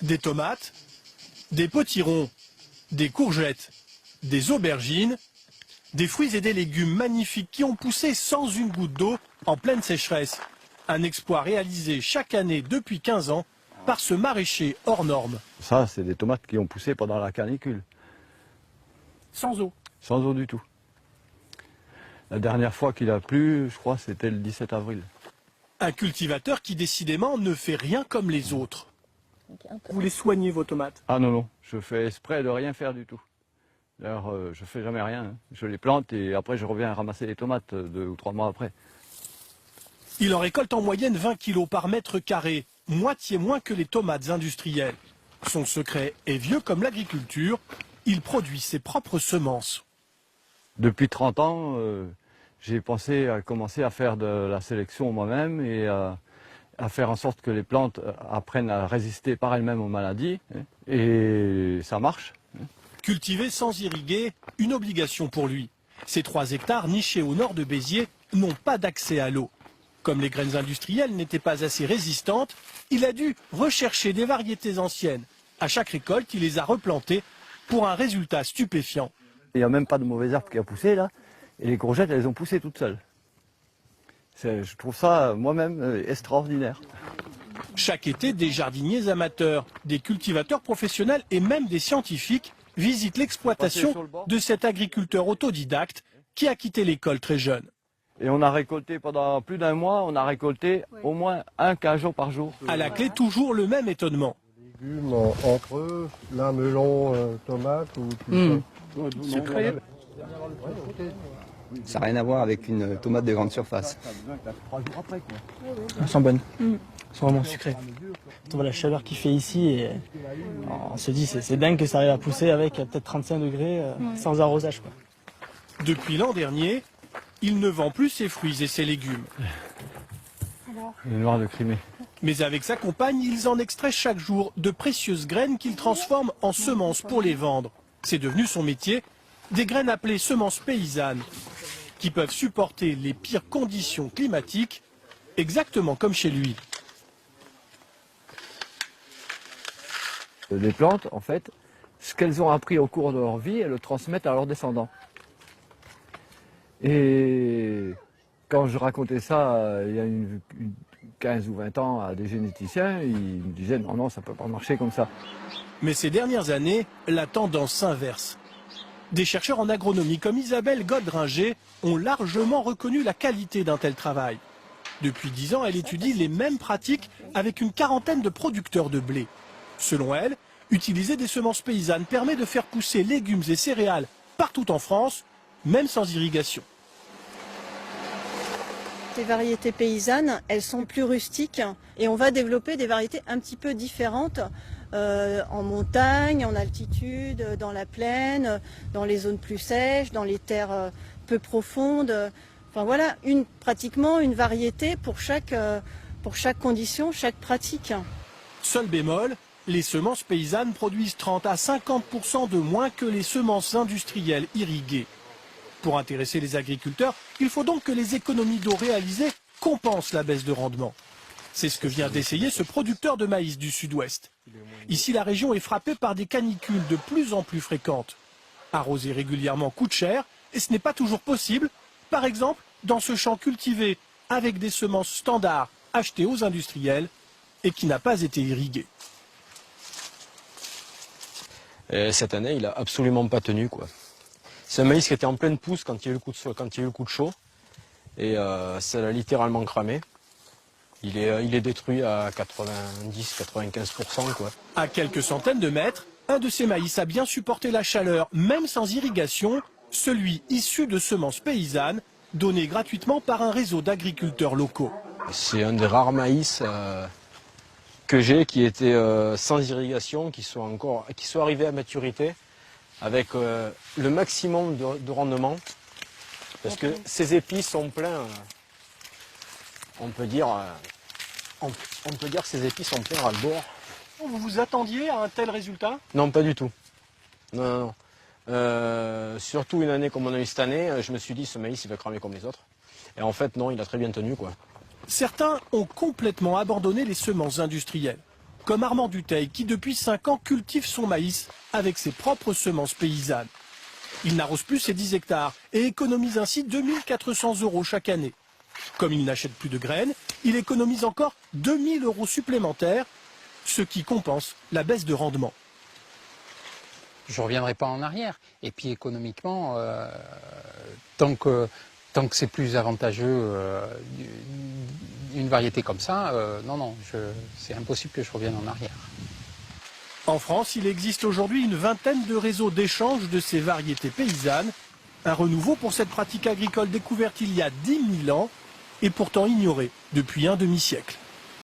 Des tomates, des potirons, des courgettes, des aubergines, des fruits et des légumes magnifiques qui ont poussé sans une goutte d'eau en pleine sécheresse. Un exploit réalisé chaque année depuis 15 ans par ce maraîcher hors norme. Ça, c'est des tomates qui ont poussé pendant la canicule. Sans eau. Sans eau du tout. La dernière fois qu'il a plu, je crois, c'était le 17 avril. Un cultivateur qui décidément ne fait rien comme les autres. Vous les soignez vos tomates? Ah non, non, je fais exprès de rien faire du tout. D'ailleurs, je fais jamais rien. Hein. Je les plante et après je reviens ramasser les tomates 2 ou 3 mois après. Il en récolte en moyenne 20 kilos par mètre carré, moitié moins que les tomates industrielles. Son secret est vieux comme l'agriculture, il produit ses propres semences. Depuis 30 ans, j'ai pensé à commencer à faire de la sélection moi-même et à faire en sorte que les plantes apprennent à résister par elles-mêmes aux maladies. Hein, et ça marche. Hein. Cultiver sans irriguer, une obligation pour lui. Ces 3 hectares nichés au nord de Béziers n'ont pas d'accès à l'eau. Comme les graines industrielles n'étaient pas assez résistantes, il a dû rechercher des variétés anciennes. À chaque récolte, il les a replantées pour un résultat stupéfiant. Il n'y a même pas de mauvais arbre qui a poussé là. Et les courgettes, elles ont poussé toutes seules. Je trouve ça moi-même extraordinaire. Chaque été, des jardiniers amateurs, des cultivateurs professionnels et même des scientifiques visitent l'exploitation de cet agriculteur autodidacte qui a quitté l'école très jeune. Et on a récolté pendant plus d'1 mois, on a récolté au moins 1 15 par jour. À la clé, toujours le même étonnement. Légumes entre eux, là, melon, tomate ou Sucré. Ça n'a rien à voir avec une tomate de grande surface. Elles sont bonnes. Elles sont vraiment sucrées. On voit la chaleur qu'il fait ici et on se dit c'est dingue que ça arrive à pousser avec peut-être 35 degrés sans arrosage, quoi. Depuis l'an dernier, il ne vend plus ses fruits et ses légumes. Les noirs de Crimée. Mais avec sa compagne, ils en extraient chaque jour de précieuses graines qu'ils transforment en semences pour les vendre. C'est devenu son métier, des graines appelées semences paysannes, qui peuvent supporter les pires conditions climatiques, exactement comme chez lui. Les plantes, en fait, ce qu'elles ont appris au cours de leur vie, elles le transmettent à leurs descendants. Et quand je racontais ça il y a 15 ou 20 ans à des généticiens, ils me disaient non, non, ça ne peut pas marcher comme ça. Mais ces dernières années, la tendance s'inverse. Des chercheurs en agronomie comme Isabelle Godringer ont largement reconnu la qualité d'un tel travail. Depuis 10 ans, elle étudie les mêmes pratiques avec une quarantaine de producteurs de blé. Selon elle, utiliser des semences paysannes permet de faire pousser légumes et céréales partout en France, même sans irrigation. Les variétés paysannes, elles sont plus rustiques et on va développer des variétés un petit peu différentes en montagne, en altitude, dans la plaine, dans les zones plus sèches, dans les terres peu profondes. Enfin voilà, pratiquement une variété pour chaque condition, chaque pratique. Seul bémol, les semences paysannes produisent 30 à 50% de moins que les semences industrielles irriguées. Pour intéresser les agriculteurs, il faut donc que les économies d'eau réalisées compensent la baisse de rendement. C'est ce que vient d'essayer ce producteur de maïs du sud-ouest. Ici, la région est frappée par des canicules de plus en plus fréquentes. Arroser régulièrement coûte cher et ce n'est pas toujours possible. Par exemple, dans ce champ cultivé avec des semences standards achetées aux industriels et qui n'a pas été irrigué. Et cette année, il a absolument pas tenu, quoi. C'est un maïs qui était en pleine pousse quand il y a eu le coup de chaud. Et ça l'a littéralement cramé. Il est détruit à 90-95%, quoi. À quelques centaines de mètres, un de ces maïs a bien supporté la chaleur, même sans irrigation, celui issu de semences paysannes, donné gratuitement par un réseau d'agriculteurs locaux. C'est un des rares maïs que j'ai qui était sans irrigation, qui sont arrivés à maturité avec le maximum de rendement. Parce que ces épis sont pleins, on peut dire que ces épis sont pleins à bord. Vous vous attendiez à un tel résultat? Non, pas du tout. Non. Surtout une année comme on a eu cette année, je me suis dit ce maïs il va cramer comme les autres. Et en fait non, il a très bien tenu, quoi. Certains ont complètement abandonné les semences industrielles. comme Armand Dutheil qui depuis 5 ans cultive son maïs avec ses propres semences paysannes. Il n'arrose plus ses 10 hectares et économise ainsi 2 400 € chaque année. Comme il n'achète plus de graines, il économise encore 2 000 € supplémentaires, ce qui compense la baisse de rendement. Je ne reviendrai pas en arrière. Et puis économiquement, tant que c'est plus avantageux une variété comme ça, c'est impossible que je revienne en arrière. En France, il existe aujourd'hui une vingtaine de réseaux d'échange de ces variétés paysannes. Un renouveau pour cette pratique agricole découverte il y a 10 000 ans et pourtant ignorée depuis un demi-siècle.